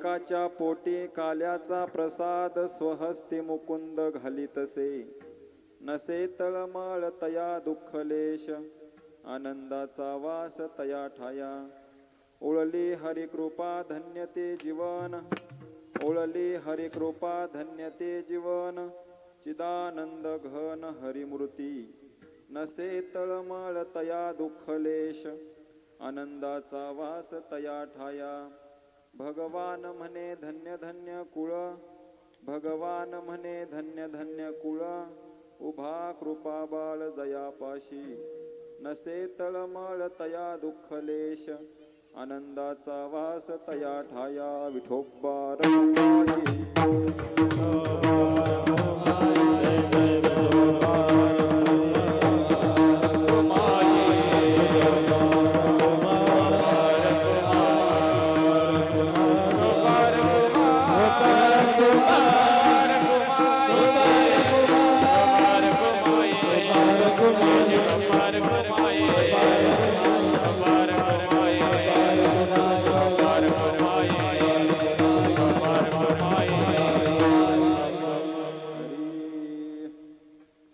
बालकाच्या पोटी काल्याचा प्रसाद स्वहस्ती मुकुंद घालितसे. नसे तळमळ तया दुःखलेश आनंदाचा वास तया ठाया. ओळली हरिकृपा धन्य ते जीवन, ओळली हरिकृपा धन्य ते जीवन. चिदानंद घन हरिमूर्ती नसे तळमळ तया दुःखलेश आनंदाचा वास तया ठाया. भगवान म्हणे धन्य धन्य कुळ, भगवान म्हणे धन्य धन्य कुळ. उभा कृपा बाळ जयापाशी नसे तळमळ तया दुःखलेश आनंदाचा वास तया ठाया. विठोबा रखुमाई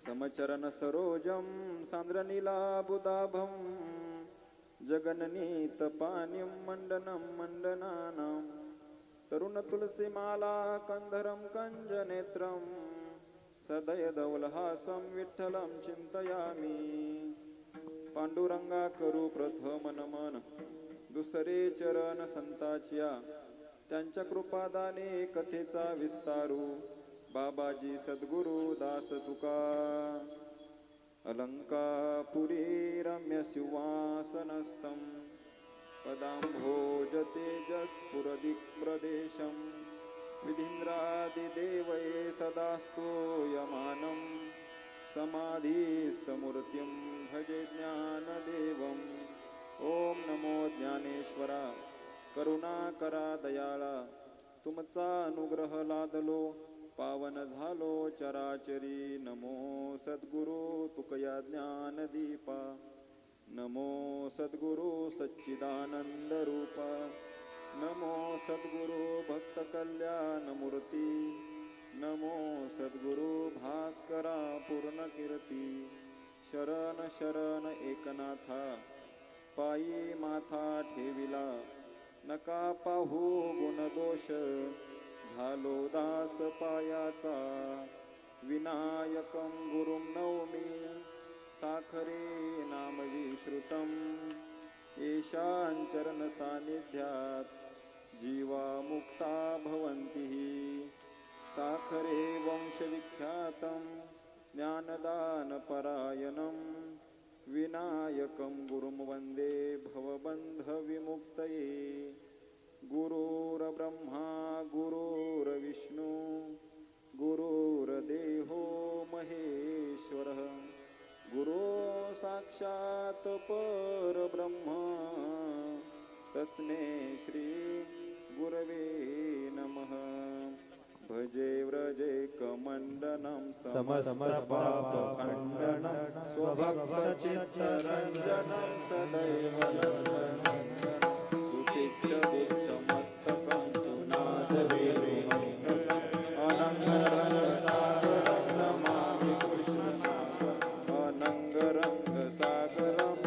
समचरण सरोजम सांद्रनीलाबुदाभं जगननीत पानिं मंडनं मंडनानां. तरुण तुलसीमाला कंधरं कंजनेत्रं सदयदौलहासं विठ्ठलं चिंतयामि. पांडुरंगा करू प्रथम नमन दुसरे चरण संताच्या. त्यांच्या कृपादाने कथेचा विस्तारू बाबाजी सद्गुरु दास तुका. अलंकापुरी रम्य सिंहासनस्थं पदांभोज तेजस्फुरदिक्प्रदेशं. विधीन्द्रादिदेवये सदास्तु यमानं समाधिस्थमूर्तिं भजे ज्ञानदेवम्. ओम नमो ज्ञानेश्वरा करुणाकरा दयाळा. तुमचा अनुग्रह लादलो पावन झालो चराचरी. नमो सद्गुरु तुकया ज्ञानदीपा, नमो सद्गुरु सच्चिदानंद रूपा. नमो सद्गुरु भक्त कल्याण मूर्ती, नमो सद्गुरु भास्करा पूर्ण कीर्ती. शरण शरण एकनाथा पायी माथा ठेविला. नका पाहू गुणदोष झालो दास पायाचा. विनायकं गुरुं नौमि साखरे नाम विश्रुतं. येषां चरण सानिध्यात् जीवा मुक्ता भवन्ति. साखरे वंशविख्यातं ज्ञानदानपरायणं. विनायकं गुरुं वन्दे भवबन्धविमुक्तये. गुरुर्ब्रह्मा गुरुर्विष्णु गुरुर्देहो महेश्वरः. गुरु साक्षात् परब्रह्म तस्मै श्री गुरवे नमः. भजे व्रजे कमण्डनं समस्तपापखण्डनं स्वभक्तचित्तरञ्जनं सदैव नन्दनं. सुतीक्ष्णदीक्षमस्तकं सुनादवेणुमस्तकम् अनङ्गरङ्गसागरं नमामि कृष्णसागरम्. अनङ्गरङ्गसागरं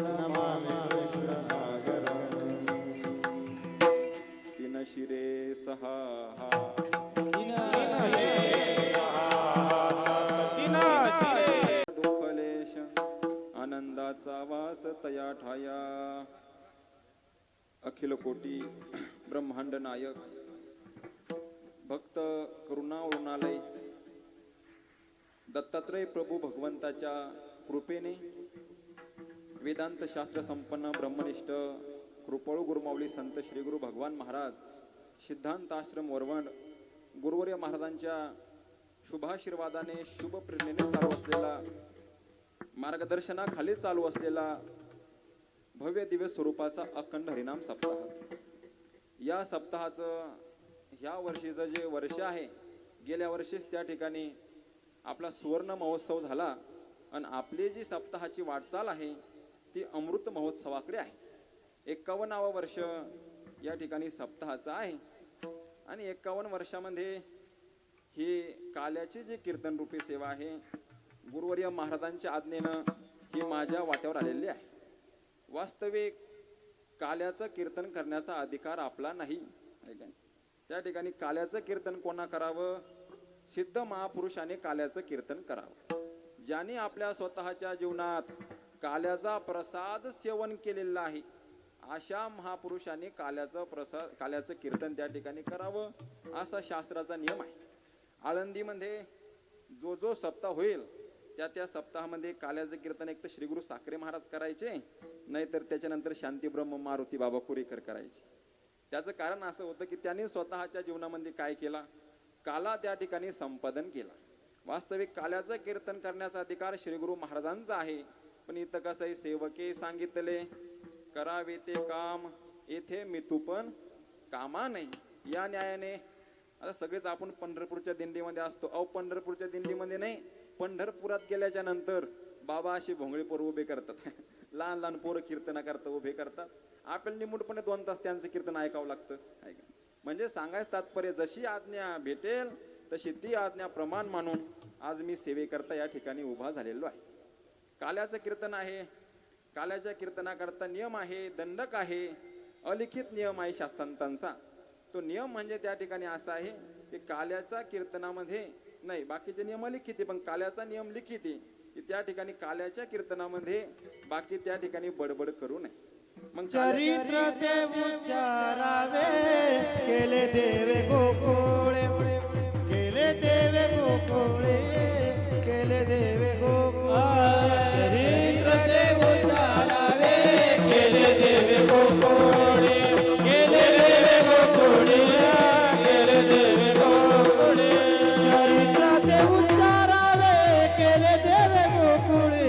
नमामि कृष्णसागरम्. किनशिरे सहा दुःखलेश आनंदाचा वास तया ठाया. अखिल कोटी ब्रह्मांड नायक भक्त करुणावरुणालय दत्तात्रय प्रभू भगवंताच्या कृपेने वेदांत शास्त्र संपन्न ब्रह्मनिष्ठ कृपाळू गुरुमाऊली संत श्री गुरु भगवान महाराज सिद्धांताश्रम वरवंड गुरुवर्य महाराजांच्या शुभाशीर्वादाने शुभ प्रेरणेने चालू असलेला मार्गदर्शनाखाली चालू असलेला भव्य दिव्य स्वरूपाचा अखंड हरिनाम सप्ताह. या सप्ताहाचं ह्या वर्षीचं जे वर्ष आहे, गेल्या वर्षीच त्या ठिकाणी आपला सुवर्ण महोत्सव झाला आणि आपली जी सप्ताहाची वाटचाल आहे ती अमृत महोत्सवाकडे आहे. 51वे वर्ष या ठिकाणी सप्ताहाचं आहे. आणि 51 वर्षामध्ये ही काल्याची जी कीर्तन रूपी सेवा आहे गुरुवर्य महाराजांच्या आज्ञेनं ही माझ्या वाट्यावर आलेली आहे. वास्तविक काल्याचं कीर्तन करण्याचा अधिकार आपला नाही. त्या ठिकाणी काल्याचं कीर्तन कोणा करावं? सिद्ध महापुरुषाने काल्याचं कीर्तन करावं. ज्याने आपल्या स्वतःच्या जीवनात काल्याचा प्रसाद सेवन केलेला आहे अशा महापुरुषांनी काल्याचं कीर्तन त्या ठिकाणी करावं असा शास्त्राचा नियम आहे. आळंदीमध्ये जो जो सप्ताह होईल त्या सप्ताहामध्ये काल्याचं कीर्तन एक तर श्री गुरु साखरे महाराज करायचे, नाहीतर त्याच्यानंतर शांतीब्रह्म मारुती बाबा कुरेकर करायचे. त्याचं कारण असं होतं की त्यांनी स्वतःच्या जीवनामध्ये काय केला? काला त्या ठिकाणी संपादन केला. वास्तविक काल्याचं कीर्तन करण्याचा अधिकार श्री गुरु महाराजांचा आहे. पण इथं कसं आहे, सेवके सांगितले करावे ते काम, येथे मिथू पण कामा नाही. या न्यायाने आता सगळेच आपण पंढरपूरच्या दिंडीमध्ये असतो. पंढरपूरच्या दिंडीमध्ये नाही, पंढरपुरात गेल्याच्या नंतर बाबा अशी भोंगळी पोरं उभे करतात. लहान लहान पोरं कीर्तन करतात, उभे करतात. आपल्याला निमूटपणे 2 तास त्यांचं कीर्तन ऐकावं लागतं. म्हणजे सांगायचं तात्पर्य, जशी आज्ञा भेटेल तशी ती आज्ञा प्रमाण मानून आज मी सेवेकरता या ठिकाणी उभा झालेलो आहे. काल्याचं कीर्तन आहे. काल्याच्या कीर्तनाकरता नियम आहे, दंडक आहे, अलिखित नियम आहे संतांचा. तो नियम म्हणजे त्या ठिकाणी असा आहे की काल्याच्या कीर्तनामध्ये नाही, बाकीचे नियम लिखित आहे, पण काल्याचा नियम लिखित आहे की त्या ठिकाणी काल्याच्या कीर्तनामध्ये बाकी त्या ठिकाणी बडबड करू नये. मग चरित्र ते उच्चारावे, केले देवे गोकुळे, केले देवे गोकुळे, केले देवे गोकुळे. चरित्र ते उच्चारावे, केले देवे गोकुळे, केले देवे गोकुळे, केले देवे गोकुळे. चरित्र ते उच्चारावे, केले देवे गोकुळे,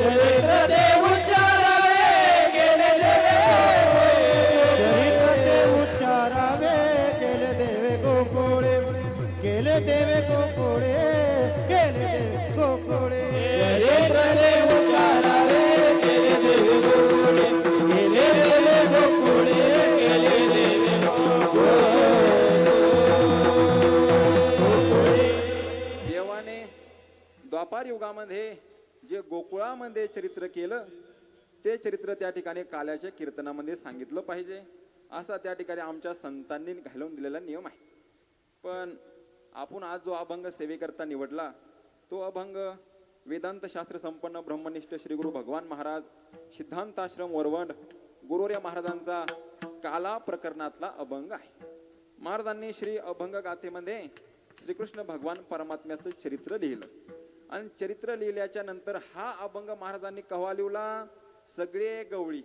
चरित्र ते उच्चारावे, केले देवे गोकुळे, केले देवे गोकुळे, केले देवे गोकुळे. चरित्र ते उच्चारावे, केले देवे गोकुळे, केले देवे गोकुळे, केले देवे गोकुळे. देवाने द्वापार युगामध्ये जे गोकुळामध्ये चरित्र केलं ते चरित्र त्या ठिकाणी काल्याच्या कीर्तनामध्ये सांगितलं पाहिजे असा त्या ठिकाणी आमच्या संतांनी घालून दिलेला नियम आहे. पण आपण आज जो अभंग सेवेकरता निवडला तो अभंग वेदांत शास्त्र संपन्न ब्रह्मनिष्ठ श्री गुरु भगवान महाराज सिद्धांताश्रम वरवंड गुरुवर्य महाराजांचा काला प्रकरणातला अभंग आहे. महाराजांनी श्री अभंग गाथेमध्ये श्रीकृष्ण भगवान परमात्म्याचं चरित्र लिहिलं आणि चरित्र लिहिल्याच्या नंतर हा अभंग महाराजांनी कव्हा लिवला? सगळे गवळी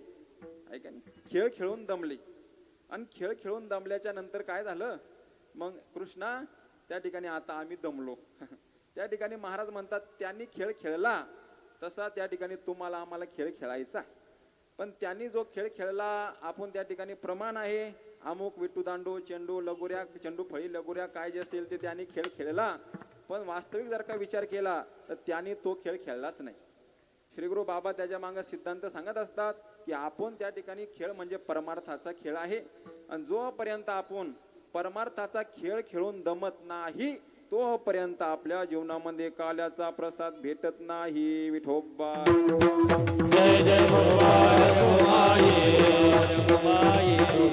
ऐका खेळ खेळून दमले आणि खेळ खेळून दमल्याच्या नंतर काय झालं? मग कृष्णा त्या ठिकाणी आता आम्ही दमलो. त्या ठिकाणी महाराज म्हणतात त्यांनी खेळ खेळला तसा त्या ठिकाणी तुम्हाला आम्हाला खेळ खेळायचा. पण त्यांनी जो खेळ खेळला आपण त्या ठिकाणी प्रमाण आहे, अमुक विट्टू दांडू चेंडू लगोऱ्या चेंडू फळी लगोऱ्या काय जे असेल ते त्यांनी खेळ खेळला. पण वास्तविक जर का विचार केला तर त्यांनी तो खेळ खेळलाच नाही. श्री गुरु बाबा त्याच्या मागे सिद्धांत सांगत असतात की आपण त्या ठिकाणी खेळ म्हणजे परमार्थाचा खेळ आहे आणि जोपर्यंत आपण परमार्थाचा खेळ खेळून दमत नाही तोपर्यंत आपल्या जीवनामध्ये काल्याचा प्रसाद भेटत नाही. विठोबा जय जय भगवान गोमाये,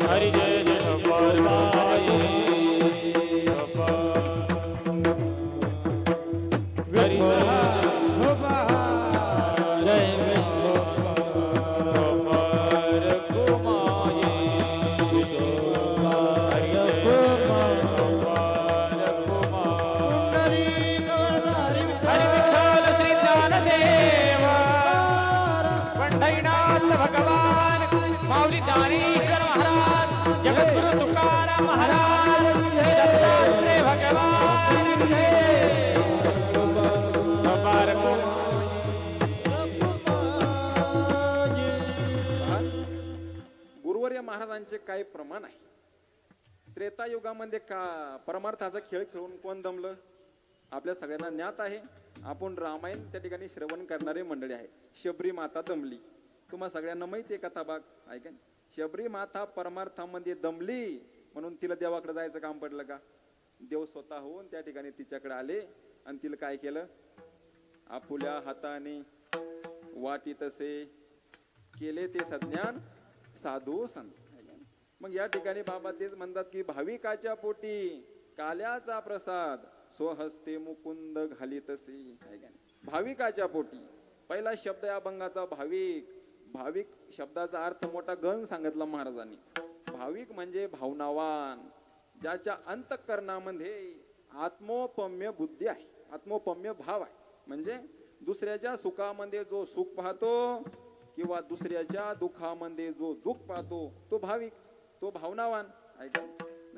हरी जय जय भगवान माये. हरी भगवान माऊली ज्ञानेश्वर महाराज, जगद्गुरु तुकाराम महाराज, दत्तात्रेय भगवान गुरुवर्य महाराजांचे काय प्रमाण आहे? त्रेतायुगामध्ये का परमार्थाचा खेळ खेळून कोण दमलं? आपल्या सगळ्यांना ज्ञात आहे. आपण रामायण त्या ठिकाणी श्रवण करणारे मंडळी आहे. शबरी माता दमली, तुम्हा सगळ्यांना माहिती आहे कथा भाग ऐका. शबरी माता परमार्थामध्ये दमली म्हणून तिला देवाकडे जायचं काम पडलं का? देव स्वतः होऊन त्या ठिकाणी तिच्याकडे आले आणि तिला काय केलं? आपुल्या हाताने वाटी तसे केले ते सज्ञान साधू संत. मग या ठिकाणी बाबा तेच म्हणतात की भाविकाच्या पोटी काल्याचा प्रसाद स्वहस्ते मुकुंद घालीतसे. भाविकाच्या पोटी पहिला शब्द या अभंगाचा भाविक. भाविक शब्दाचा अर्थ मोठा गण सांगितला महाराजांनी. भाविक म्हणजे भावनावान, ज्याच्या अंतःकरणामध्ये आत्मोपम्य बुद्धी आहे, आत्मोपम्य भाव आहे. म्हणजे दुसऱ्याच्या सुखामध्ये जो सुख पाहतो किंवा दुसऱ्याच्या दुःखामध्ये जो दुःख पाहतो तो भाविक, तो भावनावान. ऐका,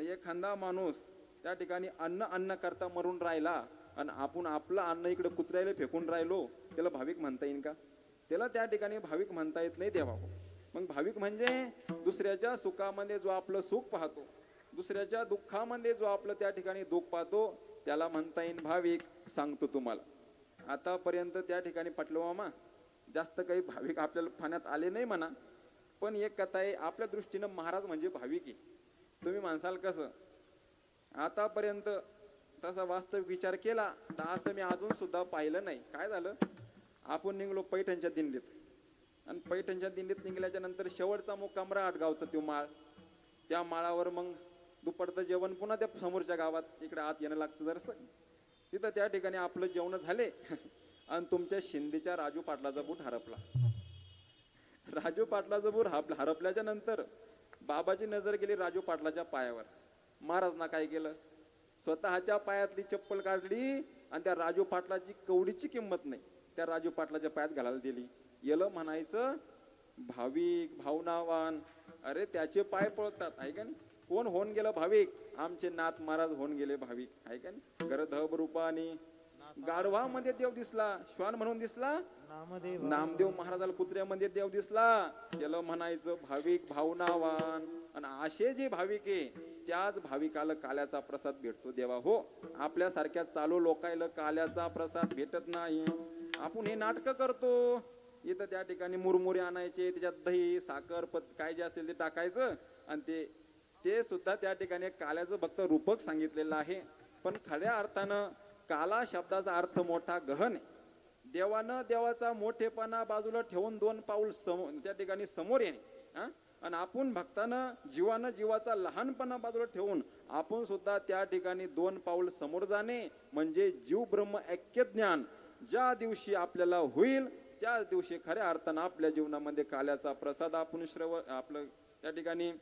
एखादा माणूस त्या ठिकाणी अन्न करता मरून राहिला आणि आपण आपलं अन्न इकडे कुत्र्याला फेकून राहिलो, त्याला भाविक म्हणता येईल का? त्याला त्या ठिकाणी भाविक म्हणता येत नाही देवा. मग भाविक म्हणजे दुसऱ्याच्या सुखामध्ये जो आपलं सुख पाहतो, दुसऱ्याच्या दुःखामध्ये जो आपलं त्या ठिकाणी दुःख पाहतो, त्याला म्हणता येईल भाविक. सांगतो तुम्हाला, आतापर्यंत त्या ठिकाणी पटलो मामा जास्त काही भाविक आपल्याला पाण्यात आले नाही म्हणा, पण एक कथा आहे, आपल्या दृष्टीनं महाराज म्हणजे भाविक आहे. तुम्ही म्हणसाल कसं? आतापर्यंत तसा वास्तविक विचार केला तर असं मी अजून सुद्धा पाहिलं नाही. काय झालं, आपण निघलो पैठणच्या दिंडीत आणि पैठणच्या दिंडीत निघल्याच्या नंतर शेवटचा मुक्काम राहटगावचा तो माळ. त्या माळावर मग दुपारचं जेवण पुन्हा त्या समोरच्या गावात इकडे आत येणं लागतं जरासं. तिथं त्या ठिकाणी आपलं जेवण झाले आणि तुमच्या शिंदेच्या राजू पाटलाचा बूट हरपला. राजू पाटलाचा बूट हरपल्याच्या नंतर बाबाची नजर गेली राजू पाटलाच्या पायावर. महाराजना काय केलं, स्वतःच्या पायातली चप्पल काढली आणि त्या राजू पाटलाची कवडीची किंमत नाही त्या राजू पाटलाच्या पायात घालायला दिली. येलं म्हणायचं भाविक, भावनावान. अरे त्याचे पाय पळतात, आहे का नाही? कोण होऊन गेलं भाविक? आमचे नाथ महाराज होऊन गेले भाविक, आहे का नाही? गरधब रूपानी गाढवामध्ये देव दिसला, श्वान म्हणून दिसला नामदेव महाराजाला कुत्र्यामध्ये देव दिसला, त्याला म्हणायचं भाविक, भावनावान. आणि असे जे भाविक आहे त्याच भाविकाला काल्याचा प्रसाद भेटतो देवा. हो, आपल्यासारख्या चालू लोकायला काल्याचा प्रसाद भेटत नाही. आपण हे नाटक करतो, इथं त्या ठिकाणी मुरमुरे आणायचे, त्याच्यात दही साखर काय जे असेल ते टाकायचं आणि ते सुद्धा त्या ठिकाणी काल्याचं फक्त रूपक सांगितलेलं आहे. पण खऱ्या अर्थानं काला शब्दाचा अर्थ मोठा गहन आहे. देवानं देवाचा मोठेपणा बाजूला ठेवून 2 पाऊल त्या ठिकाणी समोर येणे, आणि आपण भक्तानं जीवानं जीवाचा लहानपणा बाजूला ठेवून आपण सुद्धा त्या ठिकाणी 2 पाऊल समोर जाणे म्हणजे जीव ब्रह्म ऐक्य ज्ञान ज्या दिवशी आपल्याला होईल त्याच दिवशी खऱ्या अर्थानं आपल्या जीवनामध्ये काल्याचा प्रसाद आपण आपलं त्या ठिकाणी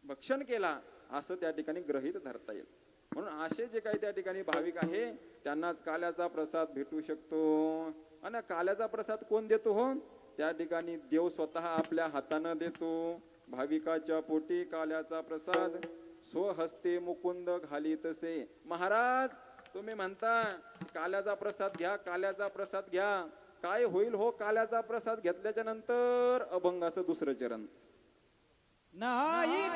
भक्षण केला असं त्या ठिकाणी गृहीत धरता येईल. म्हणून असे जे काही त्या ठिकाणी भाविक आहे त्यांनाच काल्याचा प्रसाद भेटू शकतो. आणि काल्याचा प्रसाद कोण देतो? हो, त्या ठिकाणी देव स्वतः आपल्या हातानं देतो. भाविकाच्या पोटी काल्याचा प्रसाद स्वहस्ते मुकुंद घालीतसे. महाराज तुम्ही म्हणता काल्याचा प्रसाद घ्या, काल्याचा प्रसाद घ्या. काय होईल हो काल्याचा प्रसाद घेतल्याच्या नंतर? अभंगाचं 2रं चरण. नाही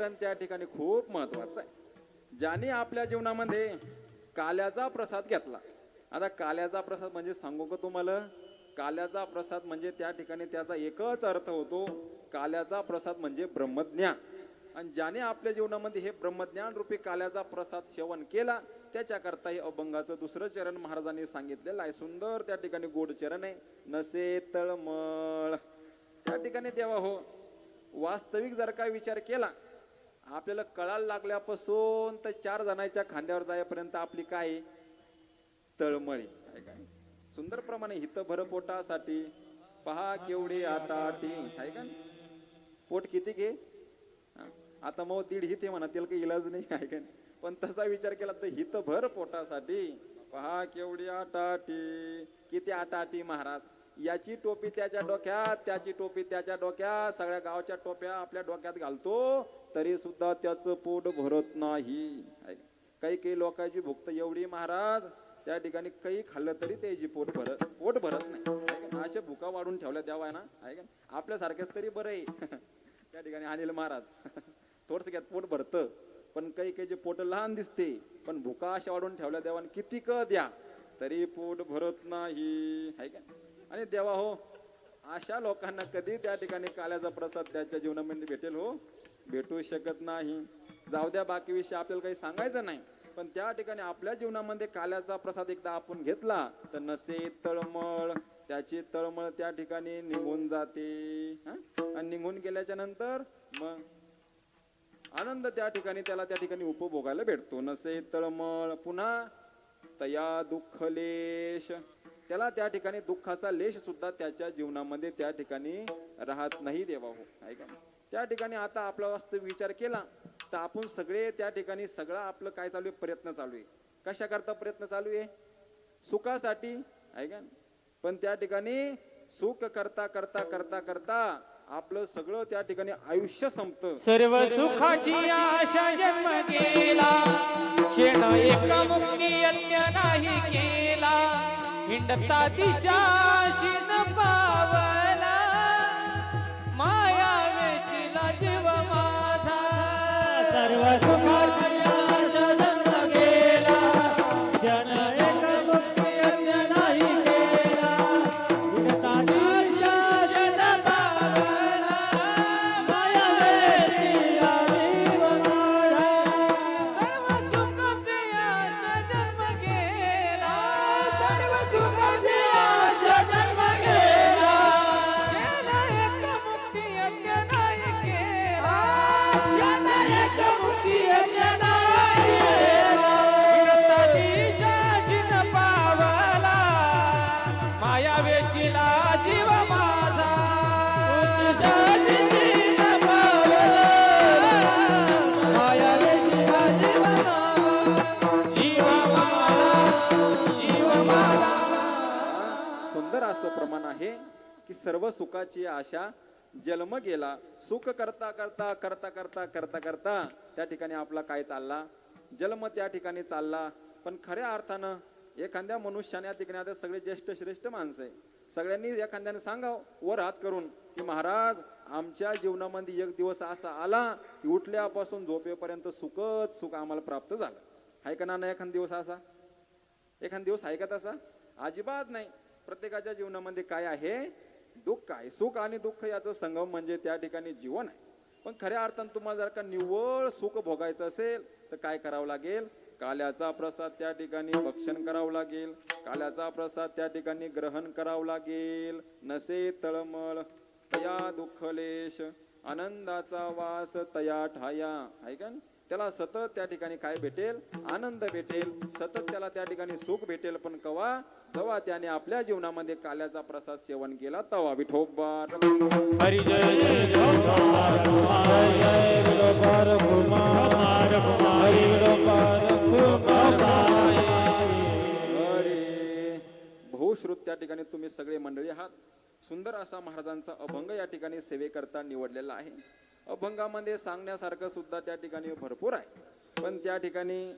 चरण त्या ठिकाणी खूप महत्वाचं आहे. ज्याने आपल्या जीवनामध्ये काल्याचा प्रसाद घेतला. आता काल्याचा प्रसाद म्हणजे सांगू का तुम्हाला, काल्याचा प्रसाद म्हणजे त्या ठिकाणी त्याचा एकच अर्थ होतो, काल्याचा प्रसाद म्हणजे ब्रह्मज्ञान. आणि ज्याने आपल्या जीवनामध्ये हे ब्रह्मज्ञान रूपी काल्याचा प्रसाद सेवन केला, त्याच्याकरता हे अभंगाचं दुसरं चरण महाराजांनी सांगितलेलं आहे. सुंदर त्या ठिकाणी गोड चरण आहे. नसे तळमळ. त्या ठिकाणी तेव्हा हो, वास्तविक जर का विचार केला, आपल्याला कळायला लागल्यापासून तर 4 जणांच्या खांद्यावर जायपर्यंत आपली काय तळमळी आहे काय. सुंदर प्रमाणे हित भर पोटासाठी पहा केवढी आटाटी आहे का. पोट किती घे, आता मग 1.5 हित आहे म्हणा, त्याला काही इलाज नाही आहे का. पण तसा विचार केला तर हित भर पोटासाठी पहा केवढी आटाटी. किती आटाटी महाराज. याची टोपी त्याच्या डोक्यात, त्याची टोपी त्याच्या डोक्यात, सगळ्या गावाच्या टोप्या आपल्या डोक्यात घालतो, तरी सुद्धा त्याचं पोट भरत नाही. काही काही लोकांची भुक्त एवढी महाराज, त्या ठिकाणी काही खाल्लं तरी त्याची पोट भरत नाही. अशा भुका वाढून ठेवल्या देवा ना, आहे का. आपल्यासारख्याच तरी बरं आहे. त्या ठिकाणी अनिल महाराज थोडस घ्यात पोट भरतं, पण काही काही जे पोट लहान दिसते, पण भुका अशा वाढून ठेवल्या देवाने किती क द्या तरी पोट भरत नाही, आहे का. आणि देवा हो, अशा लोकांना कधी त्या ठिकाणी काल्याचा प्रसाद त्याच्या जीवनामध्ये भेटेल हो, भेटू शकत नाही. जाऊ द्या, बाकी विषय आपल्याला काही सांगायचं नाही. पण त्या ठिकाणी आपल्या जीवनामध्ये काल्याचा प्रसाद एकदा आपण घेतला तर नसे तळमळ, त्याची तळमळ त्या ठिकाणी निघून जाते. आणि निघून गेल्याच्या नंतर मग आनंद त्या ठिकाणी त्याला त्या ठिकाणी उपभोगायला भेटतो. नसे तळमळ. पुन्हा तया दुःख लेश, त्याला त्या ठिकाणी दुःखाचा लेश सुद्धा त्याच्या जीवनामध्ये त्या ठिकाणी राहत नाही देवा हो, आहे का. त्या ठिकाणी आता आपला वास्तविक विचार केला तर आपण सगळे त्या ठिकाणी सगळं आपलं काय चालू आहे, प्रयत्न चालू आहे. कशा करता प्रयत्न चालू आहे, सुखासाठी, आहे का. पण त्या ठिकाणी सुख करता करता करता करता आपलं सगळं त्या ठिकाणी आयुष्य संपतं. सर्व सुखाची आशा जन्म गेला, क्षण एक मुक्ती अन्य नाही केला. हिंडता दिशाशी न पावला, माया वेचीला जीव माझा. सर्व सुखाची आशा जन्म गेला, क्षण एक मुक्ती अन्य नाही केला. हिंडता दिशाशी न पावला, माया वेचीला जीव माझा. सर्व सुखाची आशा जन्म गेला, सर्व सुखाची आशा जन्म गेला. क्षण एक मुक्ती अन्य नाही केला, क्षण एक मुक्ती अन्य नाही केला. हिंडता दिशाशी न पावला, माया वेचीला जीव माझा. दिशाशी न पावला, माया वेचीला जीव माझा. जीव माझा, जीव माझा. सुंदर असं प्रमाण आहे की सर्व सुखाची आशा जन्म गेला. सुख करता करता करता करता करता करता त्या ठिकाणी आपला काय चालला, जन्म त्या ठिकाणी चालला. पण खऱ्या अर्थानं एखाद्या मनुष्याने या ठिकाणी आता सगळे ज्येष्ठ श्रेष्ठ माणसं आहे, सगळ्यांनी एखाद्याने सांगाव वर हात करून की महाराज, आमच्या जीवनामध्ये एक दिवस असा आला की उठल्यापासून झोपेपर्यंत सुखच सुख आम्हाला प्राप्त झालं. आहे का ना एखाद दिवस असा, एखाद दिवस आहे का तसा? अजिबात नाही. प्रत्येकाच्या जीवनामध्ये काय आहे, दुःख आहे. सुख आणि दुःख याचं संगम म्हणजे त्या ठिकाणी जीवन आहे. पण खऱ्या अर्थानं तुम्हाला जर का निव्वळ सुख भोगायचं असेल तर काय करावं लागेल, काल्याचा प्रसाद त्या ठिकाणी भक्षण करावं लागेल, काल्याचा प्रसाद त्या ठिकाणी ग्रहण करावं लागेल. नसे तळमळ तया दुःखलेश, आनंदाचा वास तया ठाया, आहे का. त्याला सतत त्या ठिकाणी काय भेटेल, आनंद भेटेल, सतत त्याला त्या ठिकाणी सुख भेटेल. पण कवा, जेव्हा त्याने आपल्या जीवनामध्ये काल्याचा प्रसाद सेवन केला तेव्हा. विठोबा हरी जय जय कुमार कुमार, जय विठोबा कुमार कुमार, हरी विठोबा कुमार. अरे बहुश्रुत त्या ठिकाणी तुम्ही सगळे मंडळी आहात. सुंदर असा महाराजांचा अभंग या ठिकाणी सेवेकरता निवडलेला आहे. अभंगामध्ये सांगण्यासारखं सुद्धा त्या ठिकाणी भरपूर आहे. पण त्या ठिकाणी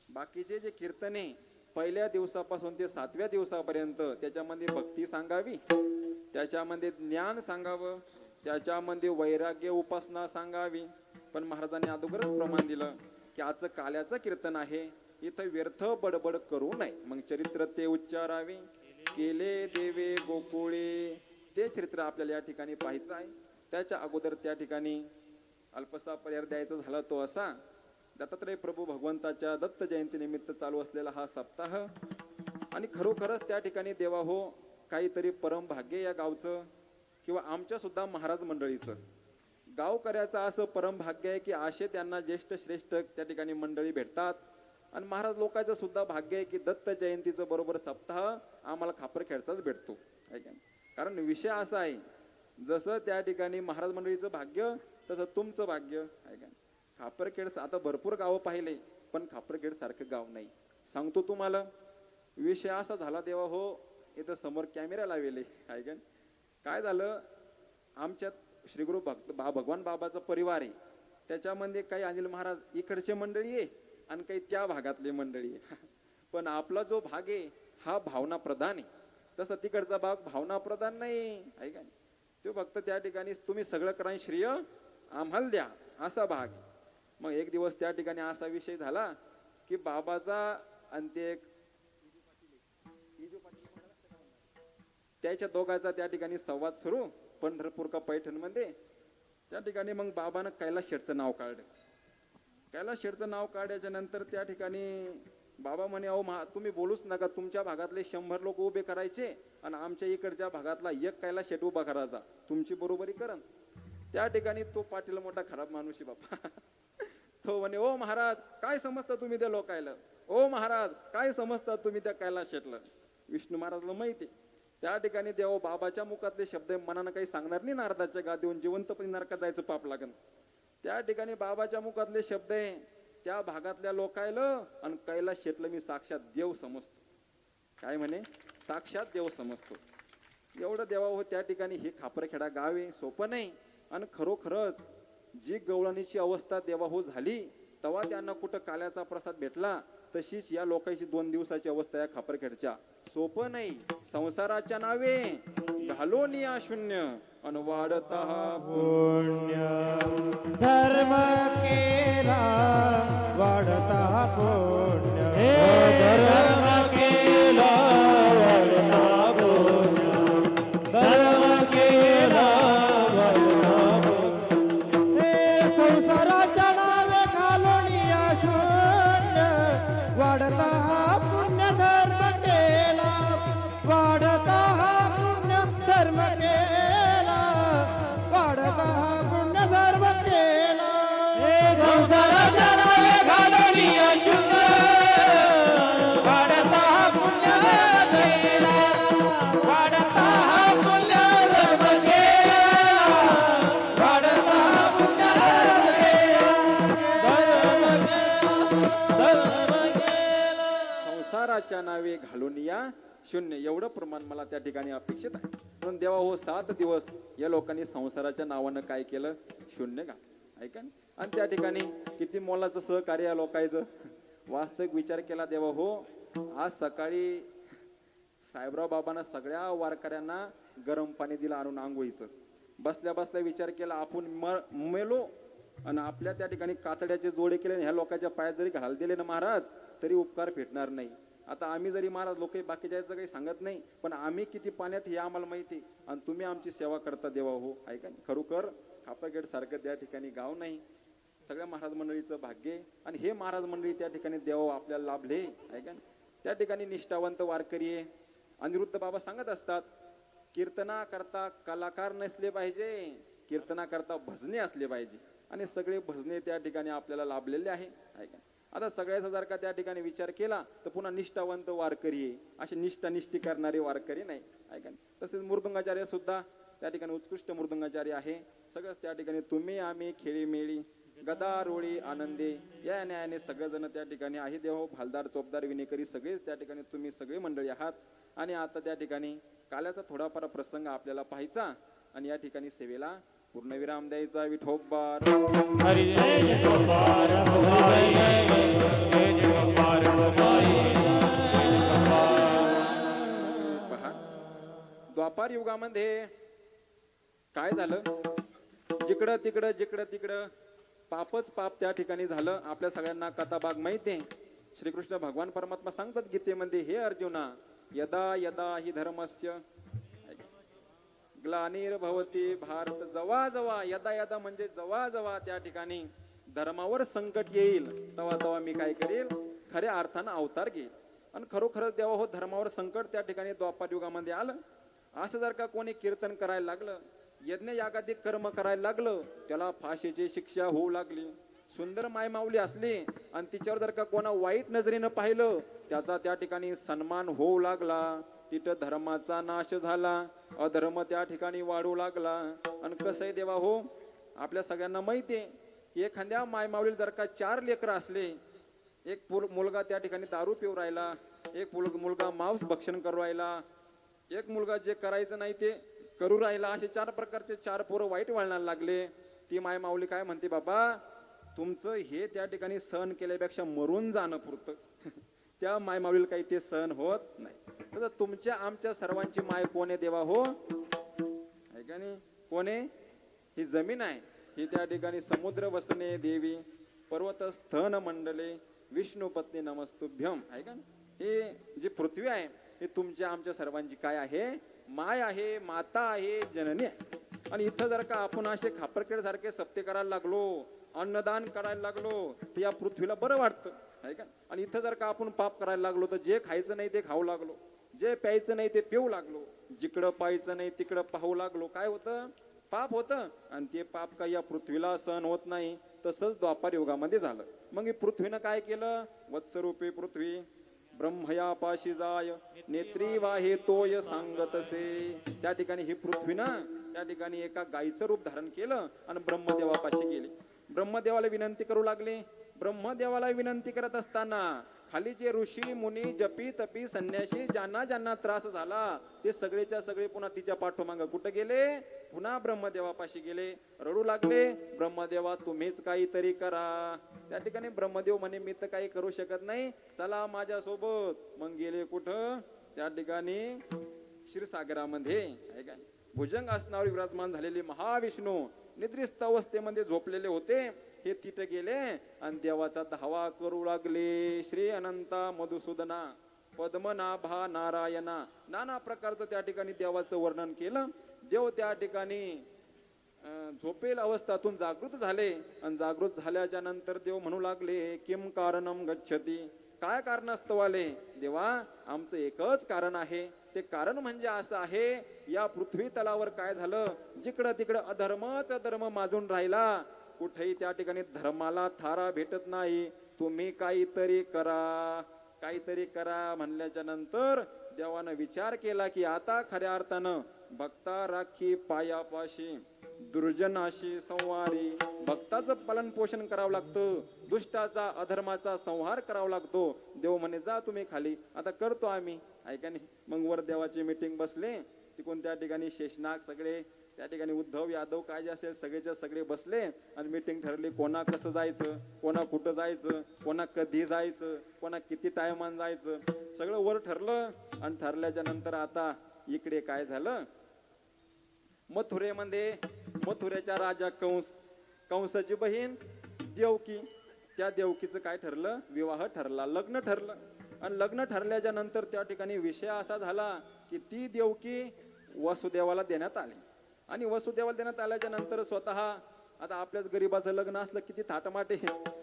बाकीचे जे कीर्तने पहिल्या दिवसापासून ते 7व्या दिवसापर्यंत त्याच्यामध्ये भक्ती सांगावी, त्याच्यामध्ये ज्ञान सांगावं, त्याच्यामध्ये वैराग्य उपासना सांगावी, पण महाराजांनी अगोदरच प्रमाण दिलं की आजचं काल्याचं कीर्तन आहे, इथं व्यर्थ बडबड करू नये. मग चरित्र ते उच्चारावे, केले देवे गोकुळे, ते चरित्र आपल्याला या ठिकाणी पाहायचं आहे. त्याच्या अगोदर त्या ठिकाणी अल्पसा पर्याय द्यायचा झाला तो असा, दत्तात्रय प्रभू भगवंताच्या दत्त जयंती निमित्त चालू असलेला हा सप्ताह, आणि खरोखरच त्या ठिकाणी देवा हो काहीतरी परम भाग्य या गावचं किंवा आमच्या सुद्धा महाराज मंडळीचं, गावकऱ्याचं असं परम भाग्य आहे की असे त्यांना ज्येष्ठ श्रेष्ठ त्या ठिकाणी मंडळी भेटतात. आणि महाराज लोकांचं सुद्धा भाग्य आहे की दत्त जयंतीचं बरोबर सप्ताह आम्हाला खापरखेडचाच भेटतो. कारण विषय असा आहे, जसं त्या ठिकाणी महाराज मंडळीचं भाग्य तसं तुमचं भाग्य आहे का. खापरखेड आता भरपूर गावं पाहिले, पण खापरखेड सारखं गाव नाही. सांगतो तुम्हाला, विषय असा झाला देवा हो, इथं समोर कॅमेरा लावले आहे का. काय झालं, आमच्यात श्रीगुरु भगवान बाबाचा परिवार आहे, त्याच्यामध्ये काही अनिल महाराज इकडचे मंडळी आहे आणि काही त्या भागातले मंडळी आहे. पण आपला जो भाग आहे हा भावना प्रधान आहे, तसं तिकडचा भाग भावना प्रधान नाही आहे का. तो फक्त त्या ठिकाणी तुम्ही सगळं करा, श्रेय आम्हाला द्या, असा भाग. मग एक दिवस त्या ठिकाणी असा विषय झाला की बाबाचा आणि ते त्याच्या दोघांचा त्या ठिकाणी संवाद सुरू पंढरपूर का पैठण मध्ये. त्या ठिकाणी मग बाबानं कैलास शेठचं नाव काढलं. कैलास शेठचं नाव काढल्याच्या नंतर त्या ठिकाणी बाबा म्हणे, अहो तुम्ही बोलूच नका, तुमच्या भागातले 100 लोक उभे करायचे आणि आमच्या इकडच्या भागातला एक कैलास शेठ उभा करायचा, तुमची बरोबरी करन. त्या ठिकाणी तो पाटील मोठा खराब माणूस आहे बाबा. तो म्हणे, ओ महाराज काय समजता तुम्ही त्या लोकायला, ओ महाराज काय समजता तुम्ही त्या कैलास शेठला. विष्णू महाराजला माहिती. त्या ठिकाणी देव बाबाच्या मुखातले शब्द मनानं काही सांगणार नाही, नारदाच्या गादीवरून जिवंतपणे नरकात जायचं पाप लागन. त्या ठिकाणी बाबाच्या मुखातले शब्द आहे, त्या भागातल्या लोकायला आणि कैलास शेठला मी साक्षात देव समजतो. काय म्हणे, साक्षात देव समजतो. एवढं देवा हो. त्या ठिकाणी हे खापरखेडा गाव आहे, सोपं नाही. आणि खरोखरच जी गवळणीची अवस्था देवा हो झाली, तेव्हा त्यांना कुठं काल्याचा प्रसाद भेटला, तशीच या लोकांची 2 दिवसाची अवस्था या खापरखेडच्या. सोपं नाही. संसाराच्या नावे घालून या शून्य अन वाढता पुण्य धर्म केला वाढता पुण्य, धर्म केला वाढता पुण्य, धर्म केला वाढता पुण्य. हे संसाराच्या नावे घालून या शून्य वाढता पुण्य धर्म केला वाढता पुण्य धर्म केला वाढता पुण्य धर्म केला. संसाराच्या नावे घालून या शून्य वाढता पुण्य केला, वाढता पुण्य धर्म केला, वाढता पुण्य धर्म केला. संसाराच्या नावे घालून या शून्य, एवढं प्रमाण मला त्या ठिकाणी अपेक्षित आहे. म्हणून देवा हो 7 दिवस या लोकांनी संसाराच्या नावानं काय केलं, शून्य घातलं. ऐका ना. आणि त्या ठिकाणी किती मोलाचं सहकार्य या लोकांचं. वास्तविक विचार केला देवा हो, आज सकाळी साहेबराव बाबांना सगळ्या वारकऱ्यांना गरम पाणी दिलं आणून आंघोळीचं. बसल्या बसल्या विचार केला, आपण मेलो आणि आपल्या त्या ठिकाणी कातड्याचे जोडे केले, ह्या लोकांच्या पायात जरी घाल दिले ना महाराज, तरी उपकार भेटणार नाही. आता आम्ही जरी महाराज लोक बाकीच्याचं काही सांगत नाही, पण आम्ही किती पाण्यात हे आम्हाला माहिती, आणि तुम्ही आमची सेवा करता देवा हो. ऐका खरोखर खापरखेड सारखं त्या ठिकाणी गाव नाही. सगळ्या महाराज मंडळीचं भाग्य आहे. आणि हे महाराज मंडळी त्या ठिकाणी देवा आपल्याला लाभले. ऐका त्या ठिकाणी निष्ठावंत वारकरी आहे. अनिरुद्ध बाबा सांगत असतात, कीर्तना करता कलाकार नसले पाहिजे, कीर्तना करता भजने असले पाहिजे. आणि सगळे भजने त्या ठिकाणी आपल्याला लाभलेले आहे. ऐका आता सगळ्याचा जर का त्या ठिकाणी विचार केला तर पुन्हा निष्ठावंत वारकरी आहे, असे निष्ठी करणारे वारकरी नाही. ऐका तसेच मृदुंगाचार्य सुद्धा त्या ठिकाणी उत्कृष्ट मृदुंगाचार्य आहे. सगळंच त्या ठिकाणी तुम्ही आम्ही खेळीमेळी गदारोळी आनंदे या न्यायाने सगळेजण त्या ठिकाणी आहे. देव भालदार चोपदार विनेकरी सगळेच त्या ठिकाणी तुम्ही सगळे मंडळी आहात. आणि आता त्या ठिकाणी काल्याचा थोडाफार प्रसंग आपल्याला पाहायचा आणि या ठिकाणी सेवेला पूर्णविराम द्यायचा. विठोबार हरी जय विठोबार भवाई, जय विठोबार भवाई, जय विठोबार. पहा द्वापार युगामध्ये काय झालं, जिकडं तिकडं पापच पाप त्या ठिकाणी झालं. आपल्या सगळ्यांना कथाभाग माहिती आहे. श्रीकृष्ण भगवान परमात्मा सांगतात गीतेमध्ये, हे अर्जुना, यदा यदा हि धर्मस्य ग्लानिर्भवती भारत, जवा जवा, यदा यदा म्हणजे जवा जवा त्या ठिकाणी धर्मावर संकट येईल, तवा तवा मी काय करेल, खऱ्या अर्थानं अवतार घेईल. आणि खरोखर देवा हो, धर्मावर संकट त्या ठिकाणी द्वापार युगामध्ये आलं. असं जर का कोणी कीर्तन करायला लागलं, यज्ञ यागादिक कर्म करायला लागलं, त्याला फाशीची शिक्षा होऊ लागली. सुंदर मायमाऊली असली आणि तिच्यावर जर का कोणा वाईट नजरेनं पाहिलं, त्याचा त्या ठिकाणी सन्मान होऊ लागला. तिथं धर्माचा नाश झाला, अधर्म त्या ठिकाणी वाढू लागला. आणि कसं आहे देवा हो, आपल्या सगळ्यांना माहिती आहे, एखाद्या मायमाऊलीला जर का 4 लेकरं असले, एक मुलगा त्या ठिकाणी दारू पिऊ राहिला, एक मुलगा मांस भक्षण करू राहिला, एक मुलगा जे करायचं नाही ते करू राहिला, असे 4 प्रकारचे 4 पोरं वाईट वळणाला लागले. ती मायमाऊली काय म्हणते, बाबा तुमचं हे त्या ठिकाणी सहन केल्यापेक्षा मरून जाणं पुरतं. त्या मायमाऊलीला काही ते सहन होत नाही. तर तुमच्या आमच्या सर्वांची माय कोण आहे देवा हो, आहे का नाही? कोण आहे? ही जमीन आहे, ही त्या ठिकाणी समुद्र वसने देवी, पर्वत स्थन मंडले, विष्णू पत्नी नमस्तुभ्यम, आहे का? हे जी पृथ्वी आहे, हे तुमच्या आमच्या सर्वांची काय आहे? माय आहे, माता आहे, जननी आहे. आणि इथं जर का आपण असे खापरखेड सारखे सप्ते करायला लागलो, अन्नदान करायला लागलो, तर या पृथ्वीला बरं वाटतं, आहे का? आणि इथं जर का आपण पाप करायला लागलो, तर जे खायचं नाही ते खाऊ लागलो, जे प्यायचं नाही ते पिऊ लागलो, जिकडं पाहायचं नाही तिकडं पाहू लागलो, काय होतं? पाप होतं. आणि ते पाप काही या पृथ्वीला सहन होत नाही. तसंच द्वापार युगामध्ये झालं. मग ही पृथ्वीनं काय केलं? वत्सरूपे पृथ्वी ब्रह्मया पाशी जाय, नेत्री वाहे तोय सांगतसे. त्या ठिकाणी ही पृथ्वीनं त्या ठिकाणी एका गायीचं रूप धारण केलं आणि ब्रह्मदेवापाशी गेले. ब्रह्मदेवाला विनंती करू लागले. ब्रह्मदेवाला विनंती करत असताना खाली जे ऋषी मुनी जपी तपी संन्यासी ज्यांना ज्यांना त्रास झाला, ते सगळेच्या सगळे पुन्हा तिच्या पाठोमागं कुठं गेले? पुन्हा ब्रह्मदेवापाशी गेले, रडू लागले, ब्रह्मदेवा तुम्हीच काहीतरी करा. त्या ठिकाणी ब्रह्मदेव म्हणे, मी तर काही करू शकत नाही, चला माझ्या सोबत. मग गेले कुठं? त्या ठिकाणी क्षीरसागरामध्ये, आहे का? भुजंग आसनावर विराजमान झालेले महाविष्णू निद्रिस्त अवस्थेमध्ये झोपलेले होते. हे तिथे गेले आणि देवाचा धावा करू लागले. श्री अनंता मधुसूदना पद्मनाभा नारायणा, नाना प्रकारचं त्या ठिकाणी देवाचं वर्णन केलं. देव त्या ठिकाणी झोपेल अवस्थातून जागृत झाले आणि जागृत झाल्याच्या नंतर देव म्हणू लागले, किम कारणम गच्छती, काय कारणास्तव आले? देवा आमचं एकच कारण आहे. ते कारण म्हणजे असं आहे, या पृथ्वी तलावर काय झालं? जिकडं तिकडं अधर्मच अधर्म माजून राहिला, कुठेही त्या ठिकाणी धर्माला थारा भेटत नाही. तुम्ही काहीतरी करा, काहीतरी करा म्हणल्याच्या नंतर देवानं विचार केला की आता खऱ्या अर्थानं भक्ता राखी पायापाशी, दुर्जनाशी संवारी. भक्ताचं पालन पोषण करावं लागतं, दुष्टाचा अधर्माचा संहार करावा लागतो. देव म्हणे, जा तुम्ही खाली, आता करतो आम्ही, ऐका नाही. मग वर देवाची मीटिंग बसले. तिकडून त्या ठिकाणी शेषनाग सगळे, त्या ठिकाणी उद्धव यादव काय जे असेल सगळेच्या सगळे बसले आणि मीटिंग ठरली, कोणा कसं जायचं, कोणा कुठं जायचं, कोणा कधी जायचं, कोणा किती टायमान जायचं, सगळं वर ठरलं. आणि ठरल्याच्या नंतर आता इकडे काय झालं? मथुरेमध्ये मथुरेच्या राजा कंसाची बहीण देवकी, त्या देवकीचं काय ठरलं? विवाह ठरला, लग्न ठरलं. आणि लग्न ठरल्याच्या नंतर त्या ठिकाणी विषय असा झाला की ती देवकी वसुदेवाला देण्यात आली. आणि वसुदेवाला देण्यात आल्याच्या नंतर स्वतः आता आपल्याच गरीबाचं लग्न असलं किती थाटमाटे,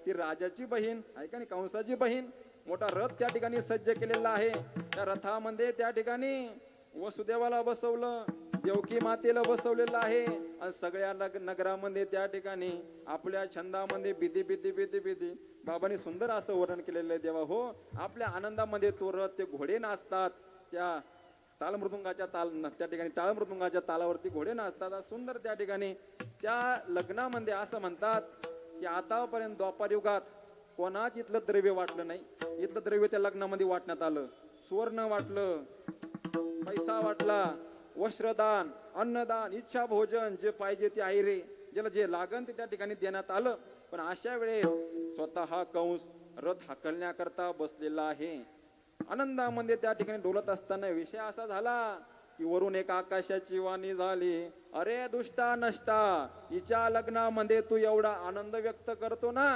ती राजाची बहीण, ऐका नाही, कंसाची बहीण, मोठा रथ त्या ठिकाणी सज्ज केलेला आहे. त्या रथामध्ये त्या ठिकाणी वसुदेवाला बसवलं, देवकी मातेला बसवलेलं आहे. आणि सगळ्या नगरामध्ये त्या ठिकाणी आपल्या छंदामध्ये बिदी बिदी बिदी बिदी बाबांनी सुंदर असं वर्णन केलेलं आहे. देवा हो, आपल्या आनंदामध्ये तो रथ, ते घोडे नाचतात, त्या तालमृदुंगाच्या त्या ठिकाणी टाळमृदुंगाच्या तालावरती घोडे नाचतात. सुंदर त्या ठिकाणी त्या लग्नामध्ये असं म्हणतात की आतापर्यंत द्वापार युगात कोणाच इथलं द्रव्य वाटलं नाही. इथलं द्रव्य त्या लग्नामध्ये वाटण्यात आलं. सुवर्ण वाटलं, पैसा वाटला, वस्त्रदान, अन्नदान, इच्छा भोजन, जे पाहिजे ते आहे रे, ज्याला जे लागन ते त्या ठिकाणी देण्यात आलं. पण अशा वेळेस स्वतः कंस रथ हाकलण्याकरता बसलेला आहे. आनंदामध्ये त्या ठिकाणी डोलत असताना विषय असा झाला की वरून एक आकाशाची वाणी झाली, अरे दुष्टा नष्टा, हिच्या लग्नामध्ये तू एवढा आनंद व्यक्त करतो ना,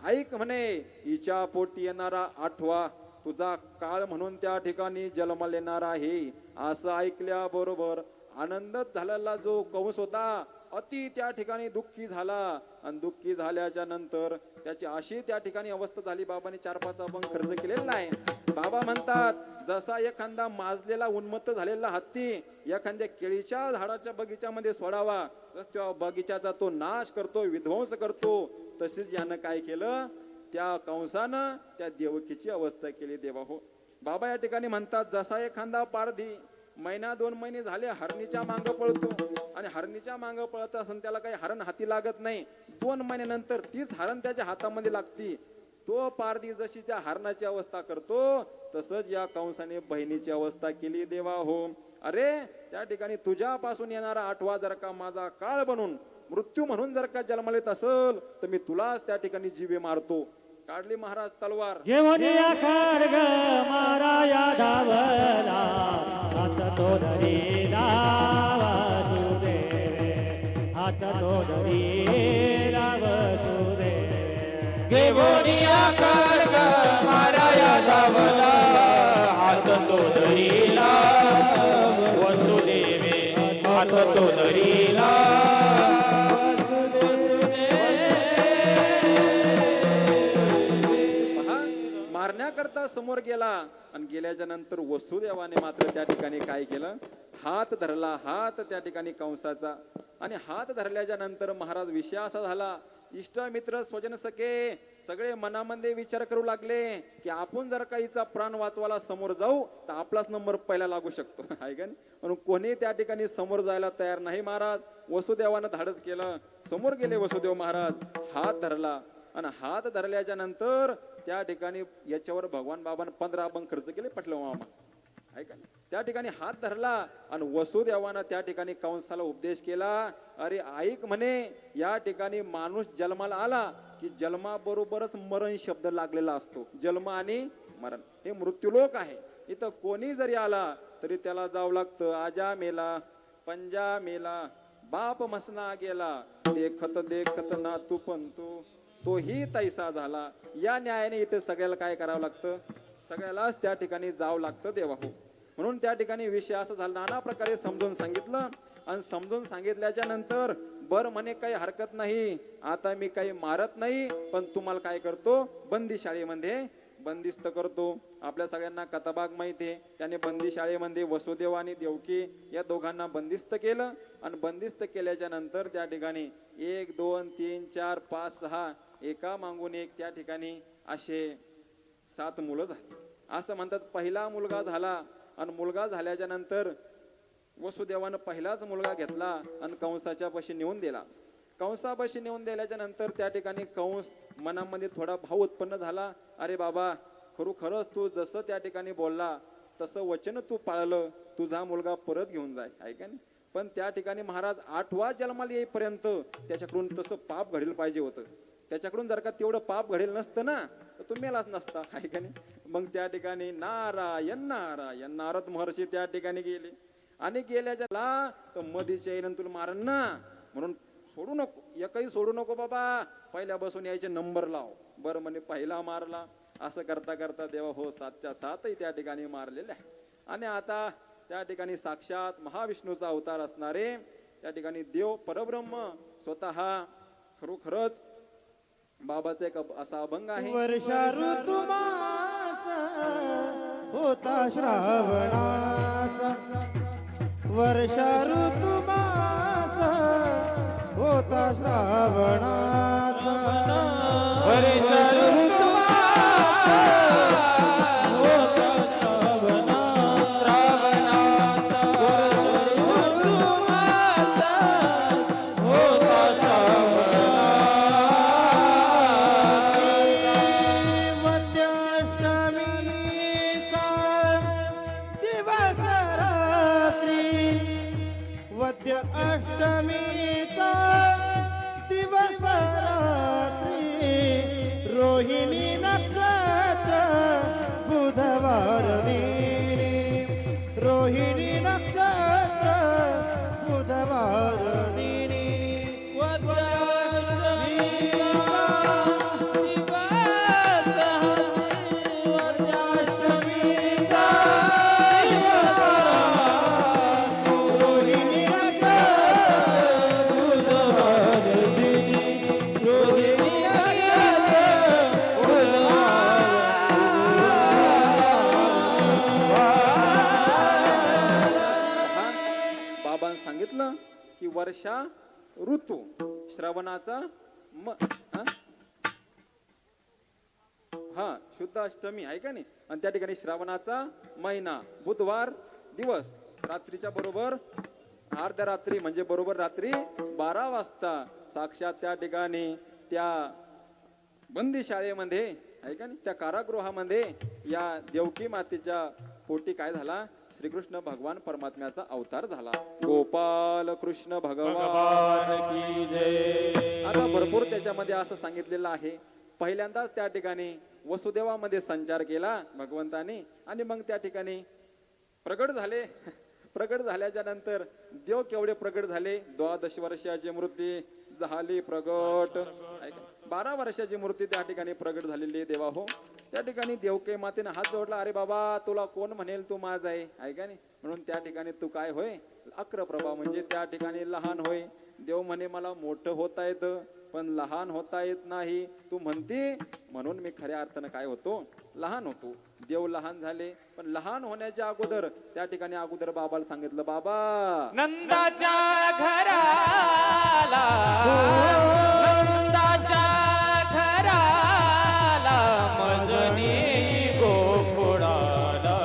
ऐक म्हणे, हिच्या पोटी येणारा 8वा तुझा काळ म्हणून त्या ठिकाणी जन्माला येणार आहे. असं ऐकल्याबरोबर आनंद झालेला जो कंस होता अति त्या ठिकाणी दुःखी झाला, आणि दुःखी झाल्याच्या नंतर त्याची अशी त्या ठिकाणी अवस्था झाली. बाबांनी 4-5 अभंग खर्च केलेला आहे. बाबा म्हणतात, जसा एखादा माजलेला उन्मत्त झालेला हत्ती एखाद्या केळीच्या झाडाच्या बगीच्यामध्ये सोडावा, तस त्या बगीच्याचा तो नाश करतो, विध्वंस करतो, तसेच यानं काय केलं, त्या कंसानं त्या देवकीची अवस्था केली. देवा हो, बाबा या ठिकाणी म्हणतात, जसा एखादा पारधी 1-2 महिने झाले हरणीच्या मांग पळतो, आणि हरणीच्या मांग पळत असताना त्याला काही हरण हाती लागत नाही, 2 महिन्यानंतर तीच हरण त्याच्या हातामध्ये लागती. तो पारधी जशी त्या हरणाची अवस्था करतो, तसंच या कंसाने बहिणीची अवस्था केली. देवा हो, अरे त्या ठिकाणी तुझ्यापासून येणारा 8वा जर का माझा काळ बनून मृत्यू म्हणून जर का जन्माला येत असेल, तर मी तुलाच त्या ठिकाणी जीवे मारतो. काढली महाराज तलवार, घेऊनिया खड्ग माराया धावला, हात तो धरी लावू दे, हात तो धरी लावू दे. घेऊनिया खड्ग माराया धावला, हात तो धरी लावू वसुदेवे, हात तो धरी लावू. मारण्याकरता समोर गेला, आणि गेल्याच्या नंतर वसुदेवाने मात्र त्या ठिकाणी काय केलं, हात धरला, हात त्या ठिकाणी कंसाचा. आणि हात धरल्याच्या नंतर महाराज विषय असा झाला, इष्ट मित्र स्वजन सखे सगळे मनामध्ये विचार करू लागले की आपण जर का हिचा प्राण वाचवायला समोर जाऊ तर आपलाच नंबर पहिला लागू शकतो, आहे का नाही. म्हणून कोणी त्या ठिकाणी समोर जायला तयार नाही. महाराज वसुदेवानं धाडस केलं, समोर गेले वसुदेव महाराज, हात धरला, आणि हात धरल्याच्या नंतर त्या ठिकाणी याच्यावर भगवान बाबांनी 15 अभंग खर्च केले. पटलं मामा, आहे का नाही. त्या ठिकाणी हात धरला, आणि वसुदेवानं त्या ठिकाणी कंसाला उपदेश केला, अरे ऐक म्हणे, या ठिकाणी माणूस जन्माला आला की जन्माबरोबरच मरण शब्द लागलेला असतो. जन्म आणि मरण हे मृत्यूलोक आहे. इथं कोणी जरी आला तरी त्याला जावं लागतं. आजा मेला, पंजा मेला, बाप मसना गेला, देखत देखत ना तू पंतू, तोही तैसा झाला. या न्यायाने इथे सगळ्याला काय करावं लागतं, सगळ्यालाच त्या ठिकाणी जावं लागतं. देवा हो, म्हणून त्या ठिकाणी विषय असं झाला, नाना प्रकारे समजून सांगितलं, आणि समजून सांगितल्याच्या नंतर बर म्हणे काही हरकत नाही, आता मी काही मारत नाही, पण तुम्हाला काय करतो, बंदी शाळेमध्ये बंदिस्त करतो. आपल्या सगळ्यांना कथाभाग माहिती आहे, त्याने बंदी शाळेमध्ये वसुदेव आणि देवकी या दोघांना बंदिस्त केलं, आणि बंदिस्त केल्याच्या नंतर त्या ठिकाणी 1 2 3 4 5 6 एका मागून एक त्या ठिकाणी असे 7 मुलं झाली. असं म्हणतात पहिला मुलगा झाला, आणि मुलगा झाल्याच्या नंतर वसुदेवानं पहिलाच मुलगा घेतला आणि कंसाच्या पाशी नेऊन दिला. कंसापाशी नेऊन दिल्याच्या नंतर त्या ठिकाणी कंस मनामध्ये थोडा भाव उत्पन्न झाला, अरे बाबा खरोखरच तू जसं त्या ठिकाणी बोलला तसं वचन तू पाळलं, तुझा मुलगा परत घेऊन जाय, आहे का नाही. पण त्या ठिकाणी महाराज 8वा जन्माला येईपर्यंत त्याच्याकडून तसं पाप घडेल पाहिजे होतं. त्याच्याकडून जर का तेवढं पाप घडेल नसतं ना तर तो मेलाच नसता, आहे का नाही. मग त्या ठिकाणी नारायण नारायण नारद महर्षी त्या ठिकाणी गेले, आणि गेल्याच्या ला तर मधीच्या येईन तुला मारण ना, म्हणून सोडू नको, एकही सोडू नको बाबा, पहिल्या बसून यायचे नंबर लाव. बरं म्हणे पहिला मारला. असं करता करता देवा हो 7च्या 7 त्या ठिकाणी मारलेले आहे. आणि आता त्या ठिकाणी साक्षात महाविष्णूचा अवतार असणारे त्या ठिकाणी देव परब्रह्म स्वतः खरोखरच बाबाचा एक असा अभंग आहे. वर्षा ऋतुमास होता श्रावणाचा, वर्षा ऋतुमास होता श्रावणाचा, वर्षा अष्टमीचा दिवस रात्री, रोहिणी नक्षत्र बुधवार दिनी, रोहिणी नक्षत्र वर्षा ऋतू, श्रावणाचा हा? हा शुद्ध अष्टमी आहे का नाही, आणि त्या ठिकाणी श्रावणाचा महिना, बुधवार दिवस, रात्रीच्या बरोबर अर्ध्या रात्री म्हणजे बरोबर रात्री 12 वाजता साक्षात त्या ठिकाणी त्या बंदी शाळेमध्ये आहे का नाही, त्या कारागृहामध्ये या देवकी मातेच्या पोटी काय झाला, श्रीकृष्ण भगवान परमात्म्याचा अवतार झाला. गोपाल कृष्ण भगवान भगवान की जय. आता भरपूर त्याच्यामध्ये असं सांगितलेलं आहे. पहिल्यांदाच त्या ठिकाणी वसुदेवामध्ये संचार केला भगवंताने, आणि मग त्या ठिकाणी प्रगट झाले. प्रगट झाल्याच्या नंतर देव केवढे प्रगट झाले, 12 वर्षाची मूर्ती झाली प्रगट. 12 वर्षाची मूर्ती त्या ठिकाणी प्रगट झालेली आहे देवा हो. त्या ठिकाणी देवके मातेने हात जोडला, अरे बाबा तुला कोण म्हणेल तू माझा आहे का नाही, म्हणून त्या ठिकाणी तू काय होय, अक्रप्रभा म्हणजे त्या ठिकाणी लहान होय. देव म्हणे मला मोठं होता येतं पण लहान होता येत नाही, तू म्हणती म्हणून मी खऱ्या अर्थानं काय होतो, लहान होतो. देव लहान झाले, पण लहान होण्याच्या अगोदर त्या ठिकाणी अगोदर बाबाला सांगितलं, बाबा नंदाच्या घराला, नंदाच्या घराला मजनी गोकुळाला,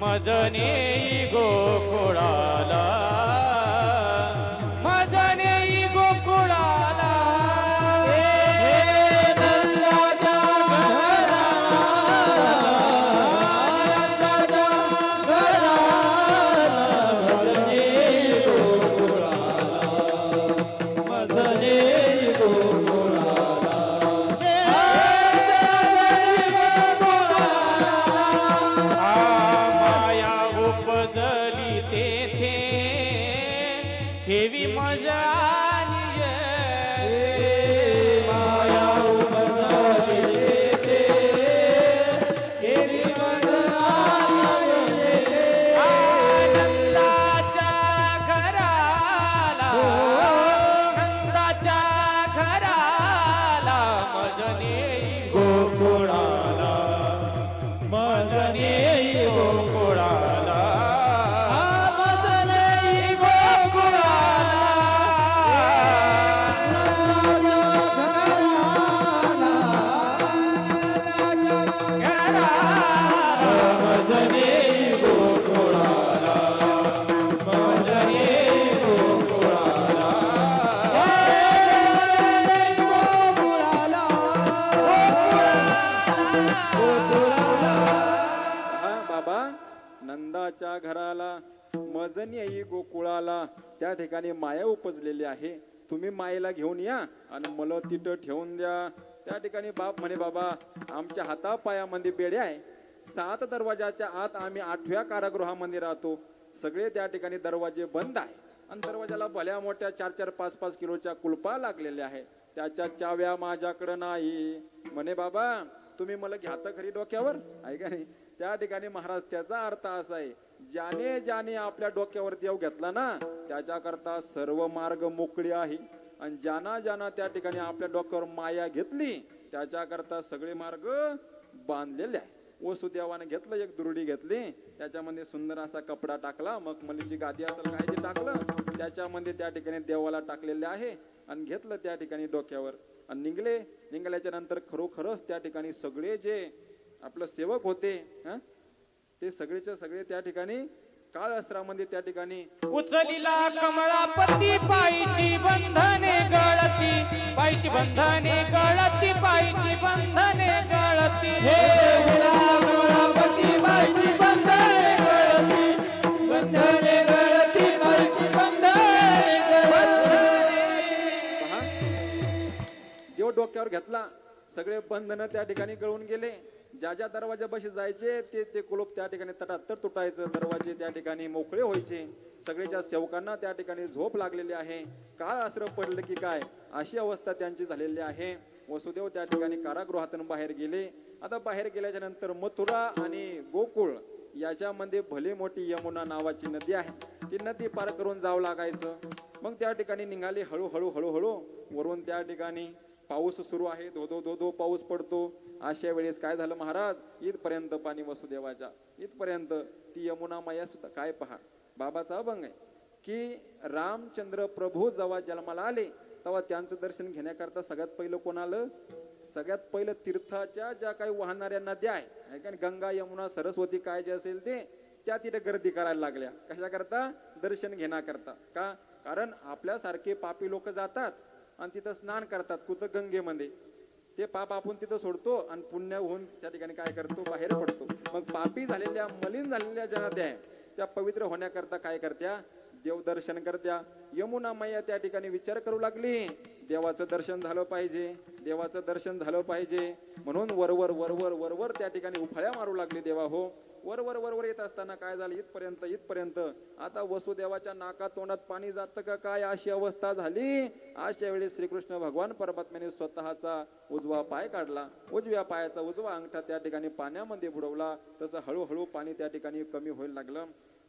मजनी गोकुळाला, मजनी गोकुळाला. माया उपजली तेथे ठेवी मजा नंदाच्या घराला, नंदाच्या घराला मजनी गोकुळाला, मजनी गोकुळाला, मजनी गोकुळाला. हा बाबा नंदाच्या घराला मजनी आई गोकुळाला, त्या ठिकाणी माया उपजलेली आहे. तुम्ही मायेला घेऊन या आणि मला तिथं ठेवून द्या. त्या ठिकाणी बाप म्हणे, बाबा आमच्या हातापायामध्ये बेड्या आहे, 7 दरवाजाच्या आत आम्ही 8व्या कारागृहामध्ये राहतो. सगळे त्या ठिकाणी दरवाजे बंद आहे आणि दरवाजाला भल्या मोठ्या 4-4, 5-5 किलोच्या कुलपा लागलेल्या आहे. त्याच्या चाव्या माझ्याकडे नाही. म्हणे बाबा तुम्ही मला घ्याता खरी डोक्यावर आहे का नाही. त्या ठिकाणी महाराज त्याचा अर्थ असा आहे, ज्याने ज्याने आपल्या डोक्यावर देव घेतला ना त्याच्याकरता सर्व मार्ग मोकळे आहे, आणि ज्याना ज्याना त्या ठिकाणी आपल्या डोक्यावर माया घेतली त्याच्याकरता सगळे मार्ग बांधलेले आहे. वसुदेवाने घेतलं, एक दुरुडी घेतली, त्याच्यामध्ये सुंदर असा कपडा टाकला, मखमलीची गादी असेल काय जे टाकलं, त्याच्यामध्ये त्या ठिकाणी देवाला टाकलेले आहे, आणि घेतलं त्या ठिकाणी डोक्यावर आणि निघाल्याच्या नंतर खरोखरच त्या ठिकाणी सगळे जे आपलं सेवक होते ते सगळेच्या सगळे त्या ठिकाणी काळ असरामध्ये त्या ठिकाणी उचलिला कमळापती, पायची बंधने गळती, पायची बंधने गळती, पायची बंधने गळती. कमलापती बाईची बंधने गळती, बंधने गळती, बाईची बंधने गळती. पहा, देव डोक्यावर घेतला, सगळे बंधन त्या ठिकाणी गळून गेले. ज्या ज्या दरवाजापाशी जायचे ते कुलूप त्या ठिकाणी तटात्तर तुटायचं, दरवाजे त्या ठिकाणी मोकळे व्हायचे. सगळेच्या सेवकांना त्या ठिकाणी झोप लागलेली आहे. काळ आश्रम पडलं की काय अशी अवस्था त्यांची झालेली आहे. वसुदेव त्या ठिकाणी कारागृहातून बाहेर गेले. आता बाहेर गेल्याच्या नंतर मथुरा आणि गोकुळ याच्यामध्ये भली मोठी यमुना नावाची नदी आहे. ती नदी पार करून जावं लागायचं. मग त्या ठिकाणी निघाले हळूहळू वरून त्या ठिकाणी पाऊस सुरू आहे, धो पाऊस पडतो. अशा वेळेस काय झालं महाराज, इथपर्यंत पाणी वसुदेवाच्या, इथपर्यंत ती यमुना माया सुद्धा काय पहा, बाबाचा अभंग आहे. की रामचंद्र प्रभू जेव्हा जन्माला आले तेव्हा त्यांचं दर्शन घेण्याकरता सगळ्यात पहिलं कोण आलं? सगळ्यात पहिलं तीर्थाच्या ज्या काही वाहणाऱ्या नद्या आहे का, गंगा यमुना सरस्वती काय जे असेल ते, त्या तिथे गर्दी करायला लागल्या. कशा करता? दर्शन घेण्याकरता. का? कारण आपल्यासारखे पापी लोक जातात आणि तिथं स्नान करतात कुठं? गंगेमध्ये. ते पाप आपण तिथं सोडतो आणि पुण्य होऊन त्या ठिकाणी काय करतो? बाहेर पडतो. मग पापी झालेल्या, मलिन झालेल्या ज्या नद्या आहे त्या पवित्र होण्याकरता काय करत्या? देवदर्शन करत्या. यमुना मैया त्या ठिकाणी विचार करू लागली, देवाचं दर्शन झालं पाहिजे, देवाचं दर्शन झालं पाहिजे, म्हणून वरवर वरवर वरवर त्या ठिकाणी उफाळ्या मारू लागली. देवा हो, वरवर वरवर येत असताना काय झालं? इथपर्यंत इथपर्यंत. आता वसुदेवाच्या नाका तोंडात पाणी जातं का काय, अशी अवस्था झाली. अशा वेळी श्रीकृष्ण भगवान परमात्म्याने स्वतःचा उजवा पाय काढला, उजव्या पायाचा उजवा अंगठा त्या ठिकाणी पाण्यामध्ये बुडवला. तसं हळूहळू पाणी त्या ठिकाणी कमी व्हायला लागलं.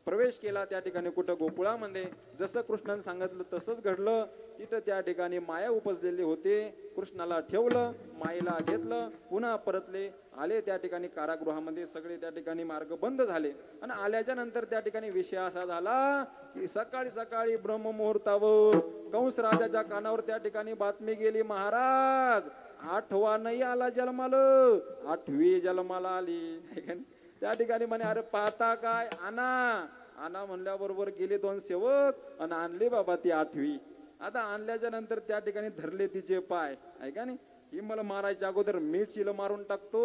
प्रवेश केला त्या ठिकाणी कुठं? गोकुळामध्ये. जसं कृष्णाने सांगितलं तसंच घडलं. तिथं त्या ठिकाणी माया उपजलेली होते. कृष्णाला ठेवलं, मायेला घेतलं, पुन्हा परतले, आले त्या ठिकाणी कारागृहामध्ये. सगळे त्या ठिकाणी मार्ग बंद झाले. आणि आल्याच्या नंतर त्या ठिकाणी विषय असा झाला की सकाळी सकाळी ब्रह्ममुहूर्तावर कंस राजाच्या कानावर त्या ठिकाणी बातमी गेली, महाराज 8वा नाही आला जन्माला, 8वी जन्माला आली. त्या ठिकाणी म्हणे, अरे पाहता काय, आणा आणा म्हणल्याबरोबर गेले 2 सेवक आणि आणले बाबा ती 8वी. आता आणल्याच्या नंतर त्या ठिकाणी धरले तिचे पाय. ऐका नाही, ही मला मारायच्या अगोदर मीच हिला मारून टाकतो.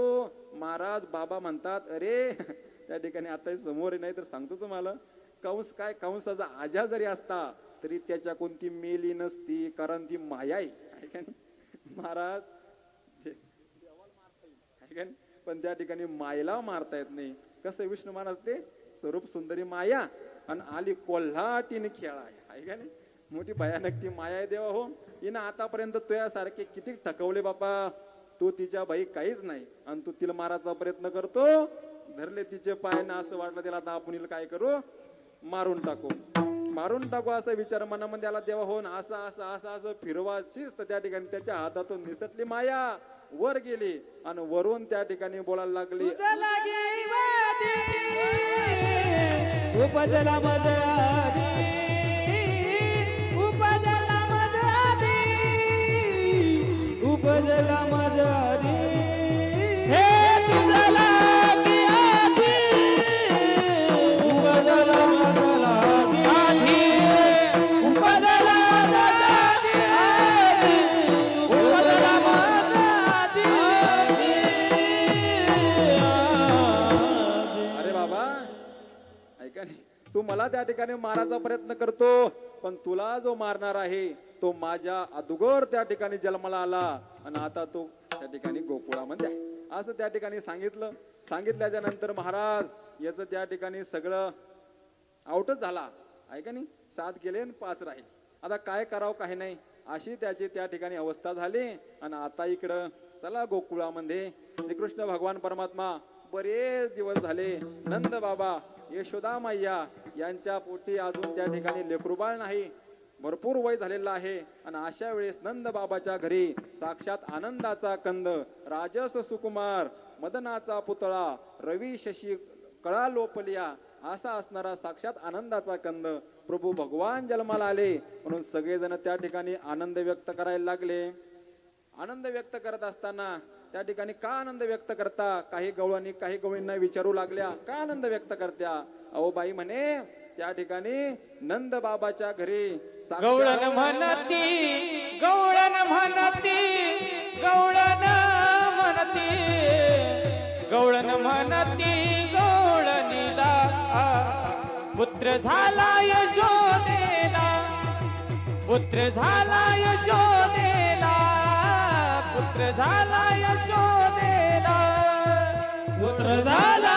महाराज बाबा म्हणतात, अरे त्या ठिकाणी आता समोर नाही तर सांगतो तुम्हाला, कंस काय, कंसाचा आजा जरी असता तरी त्याच्या कोणती मेली नसती, कारण ती माया आहे. ऐका नाही महाराज, ऐका नाही, पण त्या ठिकाणी मायेला मारता येत नाही. कसं विष्णू महाराज ते स्वरूप सुंदरी माया आणि आली कोल्हाटीने खेळाय. आहे का नाही, मोठी भयानक ती माया आहे. देवा हो, हिनं आतापर्यंत तुझ्यासारखे किती टकवले बापा, तू तिच्या बाई काहीच नाही आणि तू तिला मारायचा प्रयत्न करतो. धरले तिचे पाय ना, असं वाटलं त्याला आता आपण हिला काय करू, मारून टाकू, मारून टाकू असा विचार मनामध्ये आला. देवा हो, असं असं असं असं फिरवाशीच तर त्या ठिकाणी त्याच्या हातातून निसटली माया, वर गेली आणि वरून त्या ठिकाणी बोलायला लागली, उपजला मजरादी, उपजला मजरादी, उपजला मजरादी, हे तुझला की आधी, उपजला मजरादी आधी, उपजला मजरादी आधी, उपजला मजरादी आधी. अरे बाबा ऐका नाही, तू मला त्या ठिकाणी मारायचा प्रयत्न करतो, पण तुला जो मारणार आहे तो माझ्या अगोदर त्या ठिकाणी जन्माला आला आणि आता तो त्या ठिकाणी गोकुळामध्ये आहे, असं त्या ठिकाणी सांगितलं. सांगितल्याच्या नंतर महाराज याचं त्या ठिकाणी सगळं आउटच झाला. ऐका नाही, 7 गेले आणि 5 राहील. आता काय करावं काही नाही, अशी त्याची त्या ठिकाणी अवस्था झाली. आणि आता इकडं चला गोकुळामध्ये श्रीकृष्ण भगवान परमात्मा बरेच दिवस झाले नंद बाबा, यशोदा मैया यांच्या पोटी अजून त्या ठिकाणी लेकरूबाळ नाही, भरपूर वय झालेलं आहे. आणि अशा वेळेस नंद बाबाच्या घरी साक्षात आनंदाचा कंद, राजस सुकुमार, मदनाचा पुतळा, रवी शशी कळा लोपलिया असा असणारा साक्षात आनंदाचा कंद प्रभू भगवान जन्माला आले. म्हणून सगळेजण त्या ठिकाणी आनंद व्यक्त करायला लागले. आनंद व्यक्त करत असताना त्या ठिकाणी का आनंद व्यक्त करता, काही गवळणी काही गवळींना विचारू लागल्या, का आनंद व्यक्त करत्या. अहो बाई म्हणे, त्या ठिकाणी नंद बाबाच्या घरी गवळण म्हणती, गवळण म्हणती, गवळण म्हणती, गवळण म्हणती, गवळणीला पुत्र झाला यशोदेला, पुत्र झाला यशोदेला, पुत्र झाला यशोदेला, पुत्र झाला